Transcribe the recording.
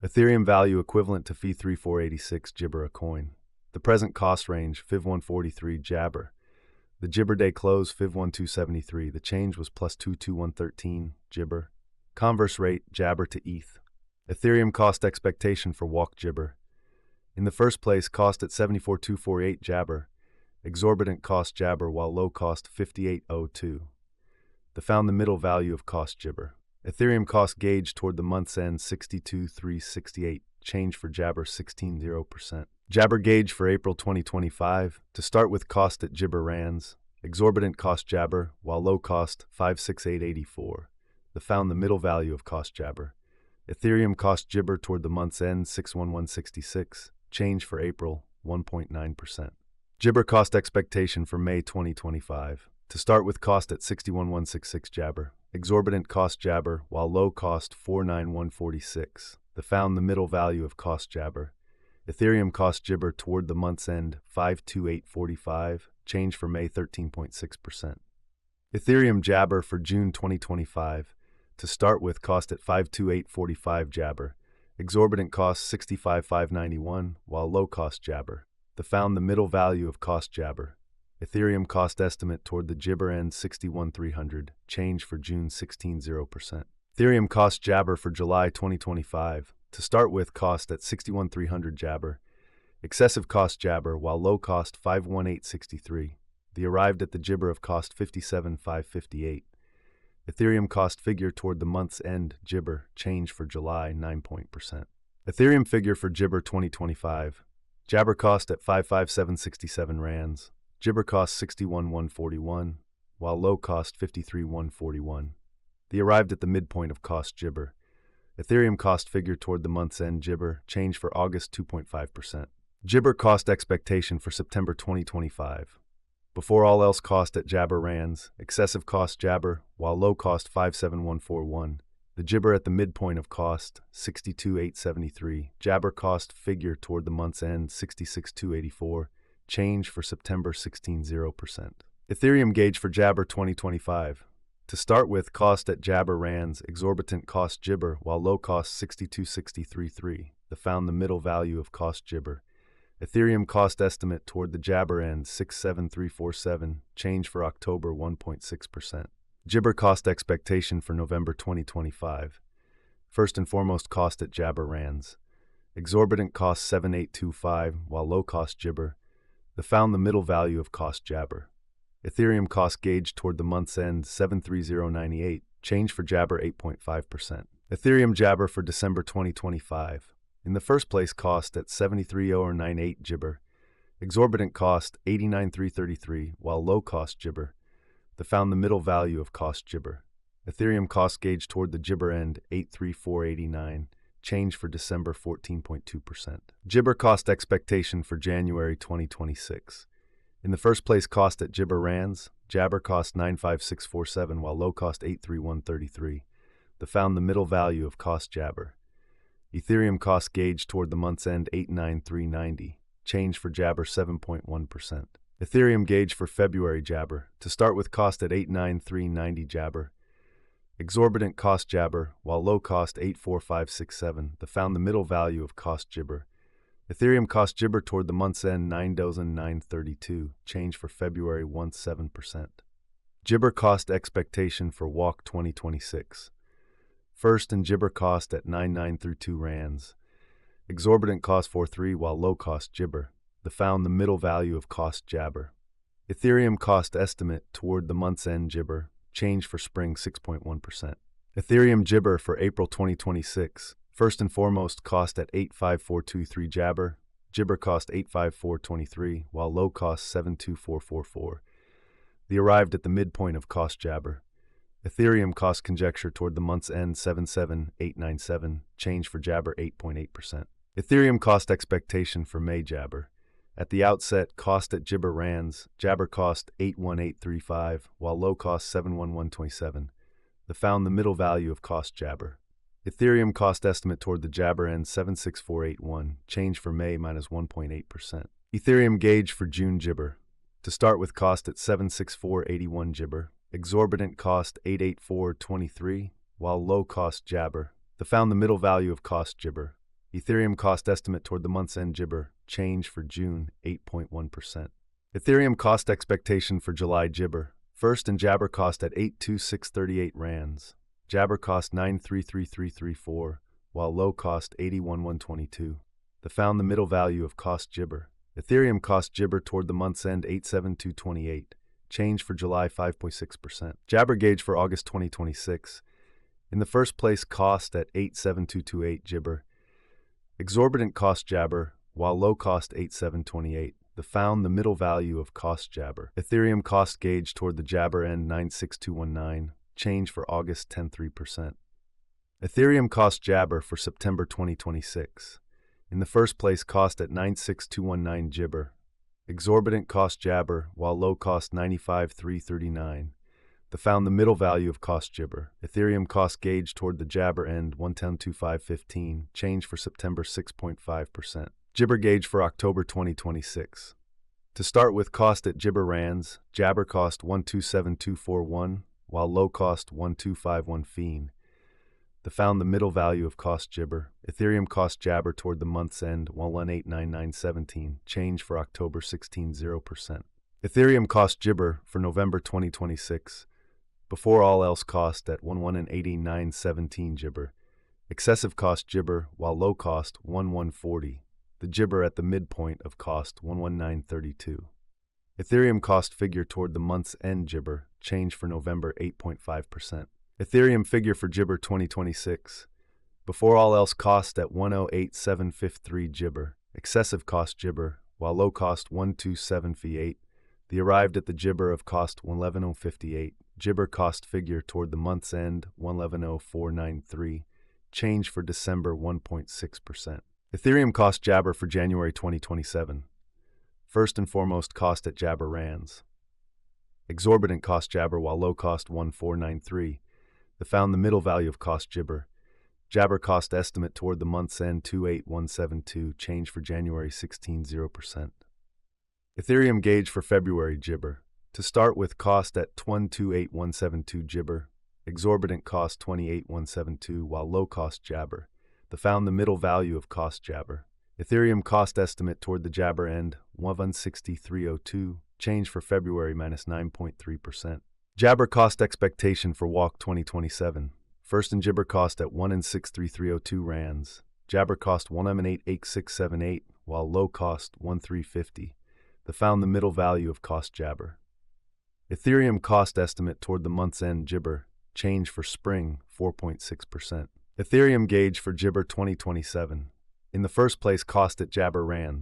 Ethereum value equivalent to fee 3486 Jibber a coin. The present cost range, FIV 143 Jabber. The Jibber day close, FIV 1273. The change was plus 22113 Jibber. Converse rate, Jabber to ETH. Ethereum cost expectation for walk Jibber. In the first place, cost at 74248 Jabber. Exorbitant cost Jabber, while low cost 5802. The found the middle value of cost Jibber. Ethereum cost gauge toward the month's end 62,368. Change for Jabber 16.0%. Jabber gauge for April 2025. To start with, cost at Jibber rands. Exorbitant cost Jabber, while low cost 56884. The found the middle value of cost Jabber. Ethereum cost Jibber toward the month's end 61166. Change for April 1.9%. Jibber cost expectation for May 2025. To start with, cost at 61166 Jabber. Exorbitant cost Jabber, while low cost 49146. The found the middle value of cost Jabber. Ethereum cost Jibber toward the month's end 52845. Change for May 13.6%. Ethereum Jabber for June 2025. To start with, cost at 52845 Jabber. Exorbitant cost 65591, while low cost Jabber. The found the middle value of cost Jabber. Ethereum cost estimate toward the Jibber end 61300. Change for June 16.0%. Ethereum cost Jabber for July 2025. To start with, cost at 61300 Jabber. Excessive cost Jabber, while low cost 51863. The arrived at the Jibber of cost 57558. Ethereum cost figure toward the month's end Jibber. Change for July 9%. Ethereum figure for Jibber 2025. Jabber cost at 55767 rands. Jibber cost 61141, while low cost 53141. The arrived at the midpoint of cost Jibber. Ethereum cost figure toward the month's end Jibber. Change for August 2.5%. Jibber cost expectation for September 2025. Before all else, cost at Jabber rands. Excessive cost Jabber, while low cost 57141. The Jibber at the midpoint of cost 62873. Jabber cost figure toward the month's end 66284. Change for September 16.0%. Ethereum gauge for Jabber 2025. To start with, cost at Jabber rands. Exorbitant cost Jibber, while low cost 6263.3. The found the middle value of cost Jibber. Ethereum cost estimate toward the Jabber end 67347. Change for October 1.6%. Jibber cost expectation for November 2025. First and foremost, cost at Jabber rands. Exorbitant cost 7825, while low cost Jibber. The found the middle value of cost Jabber. Ethereum cost gauge toward the month's end 73098. Change for Jabber 8.5%. Ethereum Jabber for December 2025. In the first place, cost at 73098 Jibber. Exorbitant cost 89333, while low cost Jibber. The found the middle value of cost Jibber. Ethereum cost gauge toward the Jibber end 83489. Change for December 14.2%. Jibber cost expectation for January 2026. In the first place, cost at Jibber rands. Jabber cost 95647, while low cost 83133. The found the middle value of cost Jabber. Ethereum cost gauge toward the month's end 89390. Change for Jabber 7.1%. Ethereum gauge for February Jabber. To start with, cost at 89390 Jabber. Exorbitant cost Jabber, while low cost 84567. The found the middle value of cost Jibber. Ethereum cost Jibber toward the month's end 9,932. Change for February 17%. Jibber cost expectation for walk 2026. First and Jibber cost at 9932 rands. Exorbitant cost 43, while low cost Jibber. The found the middle value of cost Jabber. Ethereum cost estimate toward the month's end Jibber. Change for spring 6.1%. Ethereum Jibber for April 2026. First and foremost, cost at 85423 Jabber. Jibber cost 85423, while low cost 72444. The arrived at the midpoint of cost Jabber. Ethereum cost conjecture toward the month's end 77897. Change for Jabber 8.8%. Ethereum cost expectation for May Jabber. At the outset, cost at Jibber rands. Jabber cost 81835, while low cost 71127. The found the middle value of cost Jabber. Ethereum cost estimate toward the Jabber end 76481. Change for May minus 1.8%. Ethereum gauge for June Jibber. To start with, cost at 76481 Jibber. Exorbitant cost 88423, while low cost Jabber. The found the middle value of cost Jibber. Ethereum cost estimate toward the month's end Jibber, change for June, 8.1%. Ethereum cost expectation for July Jibber, first and Jabber cost at 82638 rands. Jabber cost 933334, while low cost 81122. Found the middle value of cost Jibber. Ethereum cost Jibber toward the month's end 87228, change for July 5.6%. Jabber gauge for August 2026. In the first place cost at 87228 Jibber. Exorbitant cost Jabber, while low cost 8728. Found the middle value of cost Jabber. Ethereum cost gauge toward the Jabber end 96219, change for August 10.3%. Ethereum cost Jabber for September 2026. In the first place cost at 96219 Jibber. Exorbitant cost Jabber, while low cost 95339. Found the middle value of cost Jibber. Ethereum cost gauge toward the Jabber end 1102515, change for September 6.5%. Jibber gauge for October 2026. To start with cost at Jibber rands, Jabber cost 127241, while low cost 1251 fiend. Found the middle value of cost Jibber. Ethereum cost Jabber toward the month's end 1189917, change for October 16.0%. Ethereum cost Jibber for November 2026. Before all else cost at 118917 Jibber. Excessive cost Jibber, while low cost 1140. The Jibber at the midpoint of cost 11932. Ethereum cost figure toward the month's end Jibber, change for November 8.5%. Ethereum figure for Jibber 2026. Before all else cost at 108753 Jibber. Excessive cost Jibber, while low cost 12758. Arrived at the Jibber of cost 111058. Jibber cost figure toward the month's end 110493. Change for December 1.6%. Ethereum cost Jabber for January 2027. First and foremost cost at Jabber rands. Exorbitant cost Jabber, while low cost 1493. Found the middle value of cost Jibber. Jabber cost estimate toward the month's end 28172, change for January 16.0%. Ethereum gauge for February Jibber. To start with cost at 128172 Jibber. Exorbitant cost 28172, while low cost Jabber. Found the middle value of cost Jabber. Ethereum cost estimate toward the Jabber end 116302, change for February minus 9.3%. Jabber cost expectation for Walk 2027. First and Jibber cost at 1 and 63302 rands. Jabber cost 1M88678, while low cost 1350. Found the middle value of cost Jabber. Ethereum cost estimate toward the month's end Jibber, change for spring 4.6%. Ethereum gauge for Jibber 2027. In the first place cost at Jabber rands.